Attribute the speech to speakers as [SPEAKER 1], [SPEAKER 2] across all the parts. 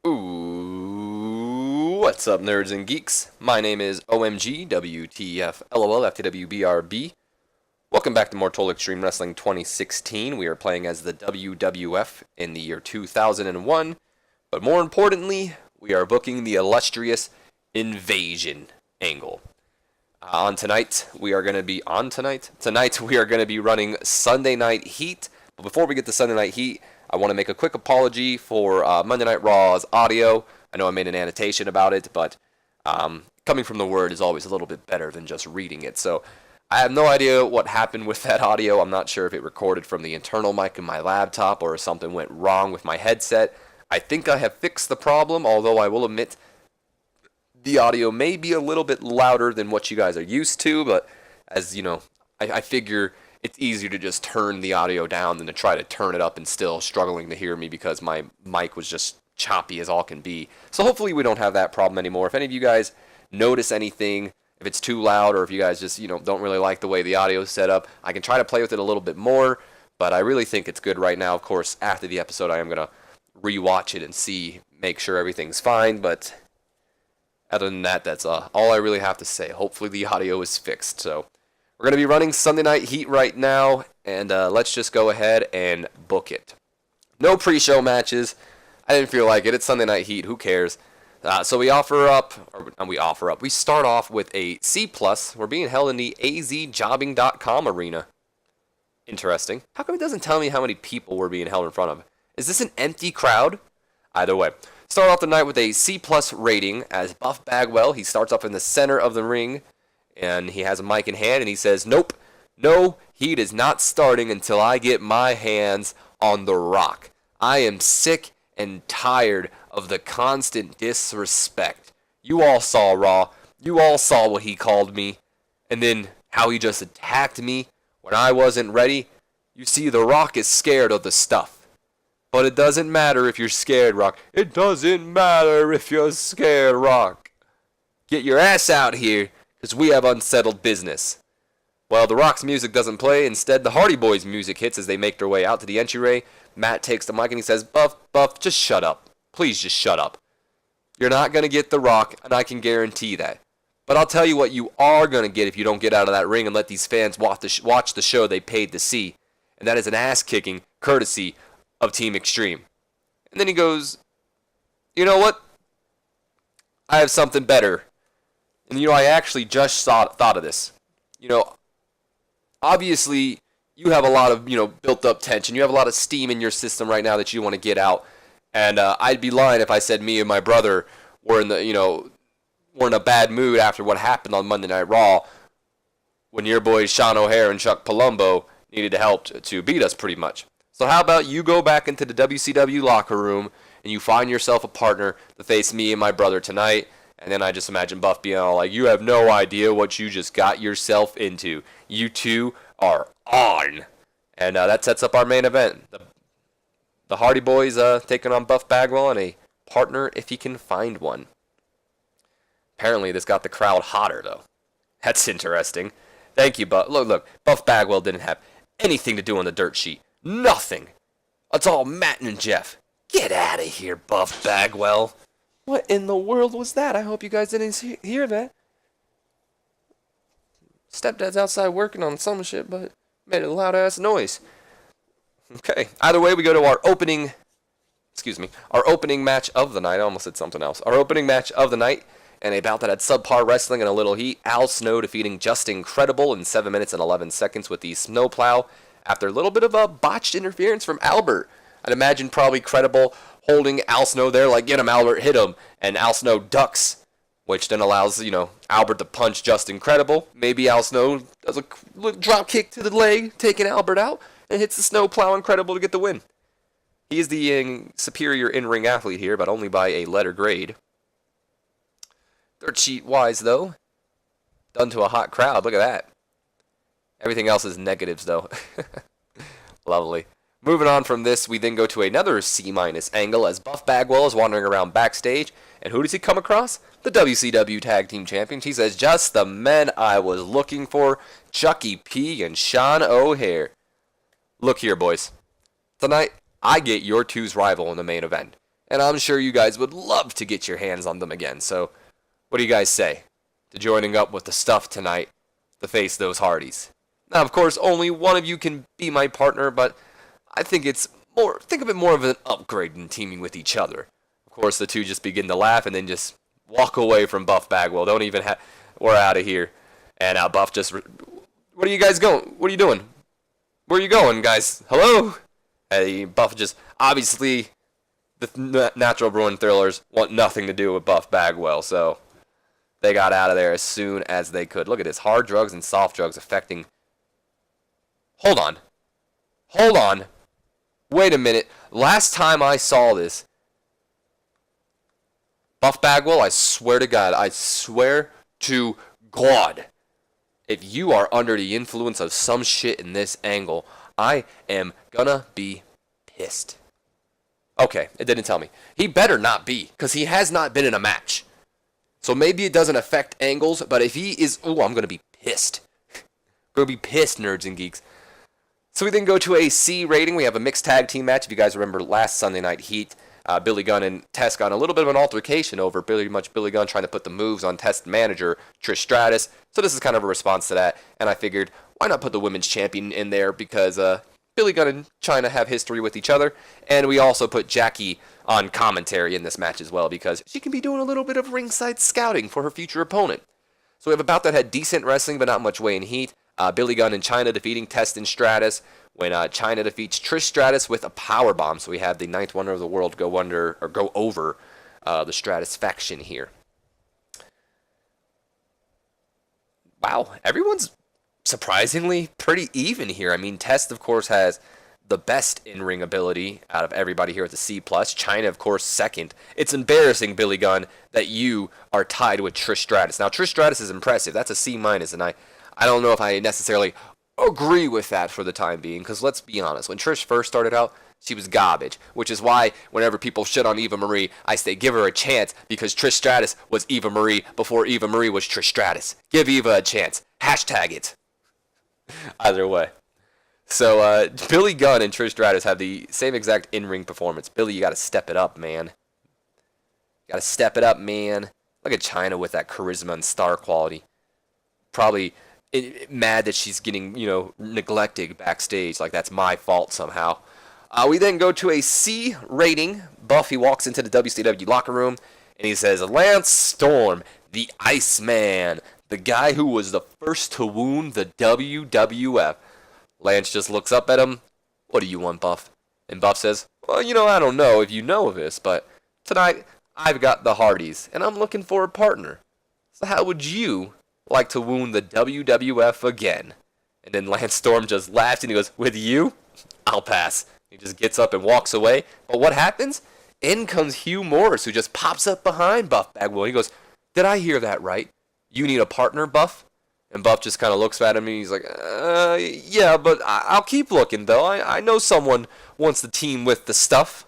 [SPEAKER 1] Ooh, what's up, nerds and geeks? My name is OMG, WTF, LOL, FTW, BRB. Welcome back to Mortal Extreme Wrestling 2016. We are playing as the WWF in the year 2001. But more importantly, we are booking the illustrious Invasion angle. Tonight, we are going to be running Sunday Night Heat. But before we get to Sunday Night Heat, I want to make a quick apology for Monday Night Raw's audio. I know I made an annotation about it, but coming from the Word is always a little bit better than just reading it. So I have no idea what happened with that audio. I'm not sure if it recorded from the internal mic in my laptop or if something went wrong with my headset. I think I have fixed the problem, although I will admit the audio may be a little bit louder than what you guys are used to, but as you know, I figure it's easier to just turn the audio down than to try to turn it up and still struggling to hear me because my mic was just choppy as all can be. So hopefully we don't have that problem anymore. If any of you guys notice anything, if it's too loud or if you guys just, don't really like the way the audio is set up, I can try to play with it a little bit more, but I really think it's good right now. Of course, after the episode, I am going to rewatch it and make sure everything's fine, but other than that, that's all I really have to say. Hopefully the audio is fixed. So we're going to be running Sunday Night Heat right now, and let's just go ahead and book it. No pre-show matches. I didn't feel like it. It's Sunday Night Heat. Who cares? So we we start off with a C+. We're being held in the azjobbing.com arena. Interesting. How come it doesn't tell me how many people we're being held in front of? Is this an empty crowd? Either way. Start off the night with a C+ rating as Buff Bagwell. He starts up in the center of the ring, and he has a mic in hand, and he says, "Nope, no, Heat is not starting until I get my hands on The Rock. I am sick and tired of the constant disrespect. You all saw Raw. You all saw what he called me, and then how he just attacked me when I wasn't ready. You see, The Rock is scared of the stuff. But it doesn't matter if you're scared, Rock. It doesn't matter if you're scared, Rock. Get your ass out here, because we have unsettled business." Well, The Rock's music doesn't play. Instead, the Hardy Boys' music hits as they make their way out to the entryway. Matt takes the mic and he says, Buff, just shut up. Please just shut up. You're not going to get The Rock, and I can guarantee that. But I'll tell you what you are going to get if you don't get out of that ring and let these fans watch the show they paid to see. And that is an ass-kicking courtesy of Team Extreme. And then he goes, "You know what? I have something better." And I actually just thought of this. Obviously, you have a lot of, built up tension. You have a lot of steam in your system right now that you want to get out. And I'd be lying if I said me and my brother were in a bad mood after what happened on Monday Night Raw when your boys Sean O'Hare and Chuck Palumbo needed help to beat us pretty much. So how about you go back into the WCW locker room and you find yourself a partner to face me and my brother tonight. And then I just imagine Buff being all like, "You have no idea what you just got yourself into. You two are on." And that sets up our main event. The Hardy Boys taking on Buff Bagwell and a partner if he can find one. Apparently this got the crowd hotter though. That's interesting. Thank you, Buff. Look, Buff Bagwell didn't have anything to do on the dirt sheet. Nothing. It's all Matt and Jeff. Get out of here, Buff Bagwell. What in the world was that? I hope you guys didn't hear that. Stepdad's outside working on some shit, but made a loud-ass noise. Okay. Either way, we go to our opening match of the night. I almost said something else. Our opening match of the night, and a bout that had subpar wrestling and a little heat. Al Snow defeating Just Incredible in 7 minutes and 11 seconds with the snowplow after a little bit of a botched interference from Albert. I'd imagine probably Credible holding Al Snow there like, "Get him, Albert, hit him." And Al Snow ducks, which then allows, Albert to punch Just Incredible. Maybe Al Snow does a drop kick to the leg, taking Albert out, and hits the snowplow Incredible to get the win. He is the superior in-ring athlete here, but only by a letter grade. Dirt sheet-wise, though, done to a hot crowd. Look at that. Everything else is negatives, though. Lovely. Moving on from this, we then go to another C- angle as Buff Bagwell is wandering around backstage. And who does he come across? The WCW Tag Team Champions. He says, "Just the men I was looking for, Chucky P and Sean O'Hare." Look here, boys. Tonight, I get your two's rival in the main event. and I'm sure you guys would love to get your hands on them again. So, what do you guys say to joining up with the stuff tonight to face those Hardys? Now, of course, only one of you can be my partner, but I think think of it more of an upgrade than teaming with each other. Of course, the two just begin to laugh and then just walk away from Buff Bagwell. Don't even we're out of here. And Buff just, what are you guys going? What are you doing? Where are you going, guys? Hello? And Buff just, obviously, the Natural Born Thrillers want nothing to do with Buff Bagwell, so they got out of there as soon as they could. Look at this, hard drugs and soft drugs affecting. Hold on. Wait a minute. Last time I saw this, Buff Bagwell, I swear to God, if you are under the influence of some shit in this angle, I am gonna be pissed. Okay, it didn't tell me. He better not be, because he has not been in a match. So maybe it doesn't affect angles, but if he is, I'm gonna be pissed. Gonna be pissed, nerds and geeks. So we then go to a C rating. We have a mixed tag team match. If you guys remember last Sunday Night Heat, Billy Gunn and Test got a little bit of an altercation over Billy Gunn trying to put the moves on Test manager Trish Stratus. So this is kind of a response to that. And I figured, why not put the women's champion in there? Because Billy Gunn and Chyna have history with each other. And we also put Jackie on commentary in this match as well, because she can be doing a little bit of ringside scouting for her future opponent. So we have a bout that had decent wrestling, but not much way in heat. Billy Gunn and Chyna defeating Test and Stratus when Chyna defeats Trish Stratus with a power bomb. So we have the ninth wonder of the world go over the Stratus faction here. Wow, everyone's surprisingly pretty even here. I mean, Test, of course, has the best in-ring ability out of everybody here at the C+. Chyna, of course, second. It's embarrassing, Billy Gunn, that you are tied with Trish Stratus. Now, Trish Stratus is impressive. That's a C-, and I don't know if I necessarily agree with that for the time being, because let's be honest, when Trish first started out, she was garbage, which is why whenever people shit on Eva Marie, I say give her a chance, because Trish Stratus was Eva Marie before Eva Marie was Trish Stratus. Give Eva a chance. Hashtag it. Either way. So, Billy Gunn and Trish Stratus have the same exact in-ring performance. Billy, you gotta step it up, man. Look at Chyna with that charisma and star quality. Probably mad that she's getting, neglected backstage. Like, that's my fault somehow. We then go to a C rating. Buffy walks into the WCW locker room, and he says, Lance Storm, the Iceman, the guy who was the first to wound the WWF. Lance just looks up at him. What do you want, Buff? And Buff says, well, I don't know if you know this, but tonight I've got the Hardys, and I'm looking for a partner. So how would you like to wound the WWF again? And then Lance Storm just laughs and he goes, with you? I'll pass. He just gets up and walks away. But what happens? In comes Hugh Morris, who just pops up behind Buff Bagwell. He goes, did I hear that right? You need a partner, Buff? And Buff just kind of looks at him and he's like, yeah, but I'll keep looking, though. I know someone wants to team with the stuff.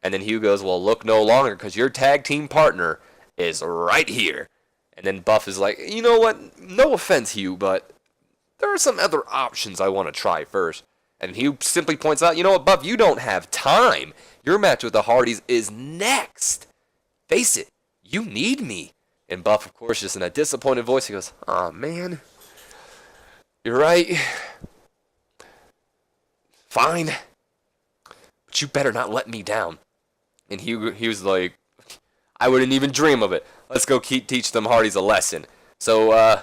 [SPEAKER 1] And then Hugh goes, well, look no longer, because your tag team partner is right here. And then Buff is like, you know what? No offense, Hugh, but there are some other options I want to try first. And Hugh simply points out, you know what, Buff, you don't have time. Your match with the Hardys is next. Face it, you need me. And Buff, of course, just in a disappointed voice, he goes, aw, man. You're right. Fine. But you better not let me down. And he was like, I wouldn't even dream of it. Let's go teach them Hardys a lesson. So,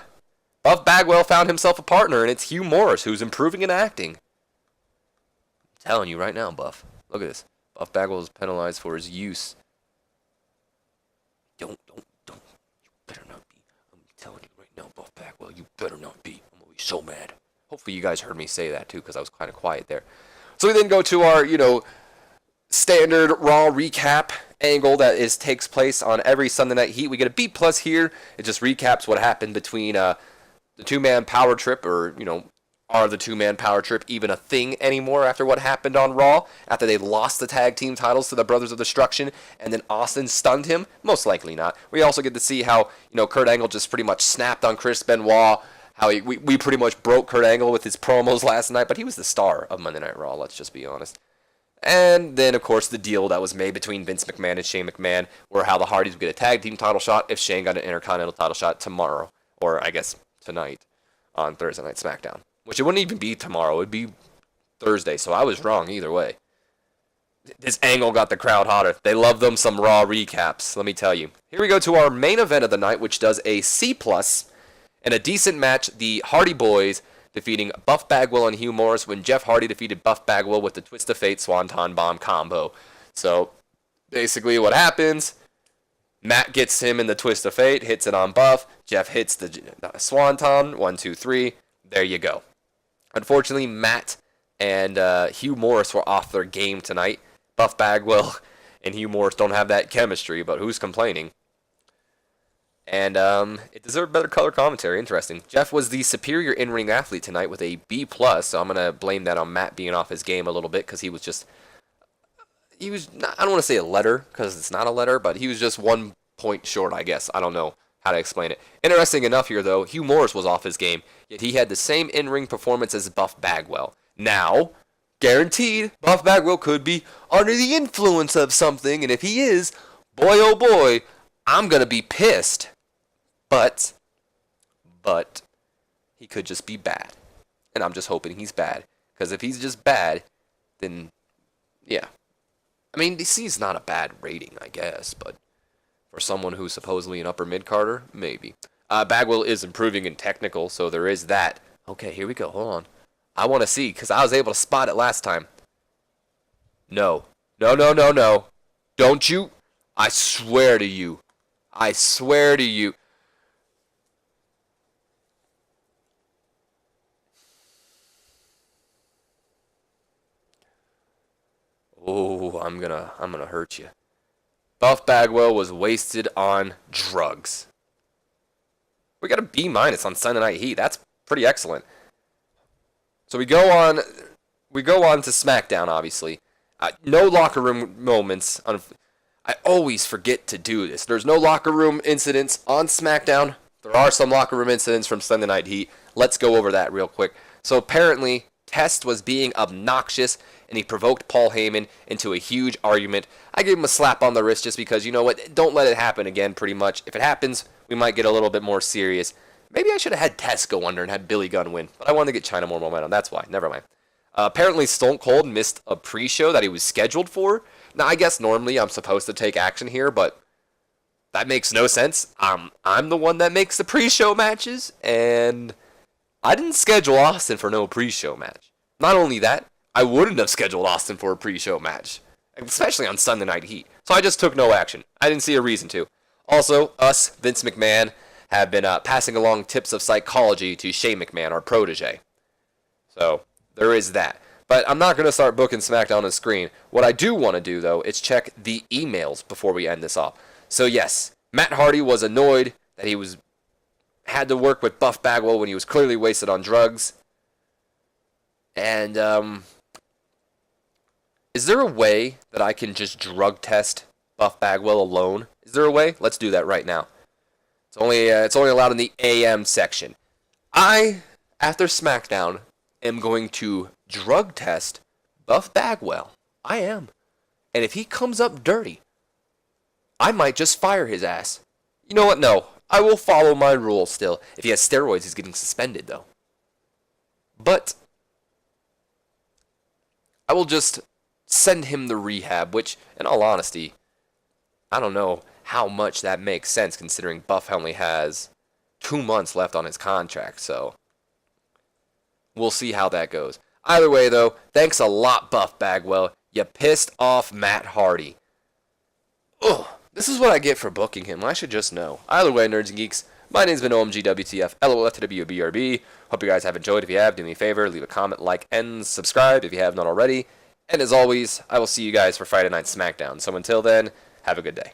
[SPEAKER 1] Buff Bagwell found himself a partner, and it's Hugh Morris, who's improving in acting. I'm telling you right now, Buff. Look at this. Buff Bagwell is penalized for his use. Don't. You better not be. I'm telling you right now, Buff Bagwell, you better not be. I'm going to be so mad. Hopefully you guys heard me say that, too, because I was kind of quiet there. So we then go to our, standard Raw recap angle that takes place on every Sunday Night Heat. We get a B+ here. It just recaps what happened between the two-man power trip, or, are the two-man power trip even a thing anymore after what happened on Raw, after they lost the tag team titles to the Brothers of Destruction, and then Austin stunned him? Most likely not. We also get to see how, Kurt Angle just pretty much snapped on Chris Benoit, how we pretty much broke Kurt Angle with his promos last night, but he was the star of Monday Night Raw, let's just be honest. And then, of course, the deal that was made between Vince McMahon and Shane McMahon, where how the Hardys would get a tag team title shot if Shane got an Intercontinental title shot tomorrow, or I guess tonight on Thursday Night SmackDown. Which it wouldn't even be tomorrow, it would be Thursday, so I was wrong either way. This angle got the crowd hotter. They love them some Raw recaps, let me tell you. Here we go to our main event of the night, which does a C+, and a decent match, the Hardy Boys defeating Buff Bagwell and Hugh Morris when Jeff Hardy defeated Buff Bagwell with the Twist of Fate Swanton Bomb combo. So, basically what happens, Matt gets him in the Twist of Fate, hits it on Buff, Jeff hits the Swanton, 1, 2, 3, there you go. Unfortunately, Matt and Hugh Morris were off their game tonight. Buff Bagwell and Hugh Morris don't have that chemistry, but who's complaining? And it deserved better color commentary. Interesting. Jeff was the superior in-ring athlete tonight with a B+, so I'm going to blame that on Matt being off his game a little bit because he was not, I don't want to say a letter because it's not a letter, but he was just 1 point short, I guess. I don't know how to explain it. Interesting enough here, though, Hugh Morris was off his game, yet he had the same in-ring performance as Buff Bagwell. Now, guaranteed, Buff Bagwell could be under the influence of something, and if he is, boy oh boy, I'm going to be pissed. But, he could just be bad. And I'm just hoping he's bad. Because if he's just bad, then, yeah. I mean, DC's not a bad rating, I guess, but for someone who's supposedly an upper mid-carder, maybe. Bagwell is improving in technical, so there is that. Okay, here we go, hold on. I want to see, because I was able to spot it last time. No. No. Don't you? I swear to you. I swear to you. Oh, I'm gonna hurt you. Buff Bagwell was wasted on drugs. We got a B- on Sunday Night Heat. That's pretty excellent. So we go on to SmackDown, obviously. No locker room moments. I always forget to do this. There's no locker room incidents on SmackDown. There are some locker room incidents from Sunday Night Heat. Let's go over that real quick. So apparently, Test was being obnoxious, and he provoked Paul Heyman into a huge argument. I gave him a slap on the wrist just because, you know what, don't let it happen again, pretty much. If it happens, we might get a little bit more serious. Maybe I should have had Test go under and had Billy Gunn win, but I wanted to get China more momentum. That's why. Never mind. Apparently, Stone Cold missed a pre-show that he was scheduled for. Now, I guess normally I'm supposed to take action here, but that makes no sense. I'm the one that makes the pre-show matches, and I didn't schedule Austin for no pre-show match. Not only that, I wouldn't have scheduled Austin for a pre-show match, especially on Sunday Night Heat. So I just took no action. I didn't see a reason to. Also, us, Vince McMahon, have been passing along tips of psychology to Shane McMahon, our protege. So, there is that. But I'm not going to start booking SmackDown on the screen. What I do want to do, though, is check the emails before we end this off. So, yes, Matt Hardy was annoyed that he had to work with Buff Bagwell when he was clearly wasted on drugs. And, is there a way that I can just drug test Buff Bagwell alone? Is there a way? Let's do that right now. It's only allowed in the AM section. I, after SmackDown, am going to drug test Buff Bagwell. I am. And if he comes up dirty, I might just fire his ass. You know what? No. I will follow my rule still. If he has steroids, he's getting suspended, though. But I will just send him to rehab, which, in all honesty, I don't know how much that makes sense considering Buff only has 2 months left on his contract, so we'll see how that goes. Either way, though, thanks a lot, Buff Bagwell. You pissed off Matt Hardy. Ugh, this is what I get for booking him. I should just know. Either way, nerds and geeks, my name's been OMGWTF, LOLFTWBRB. Hope you guys have enjoyed. If you have, do me a favor, leave a comment, like, and subscribe if you have not already. And as always, I will see you guys for Friday Night SmackDown. So until then, have a good day.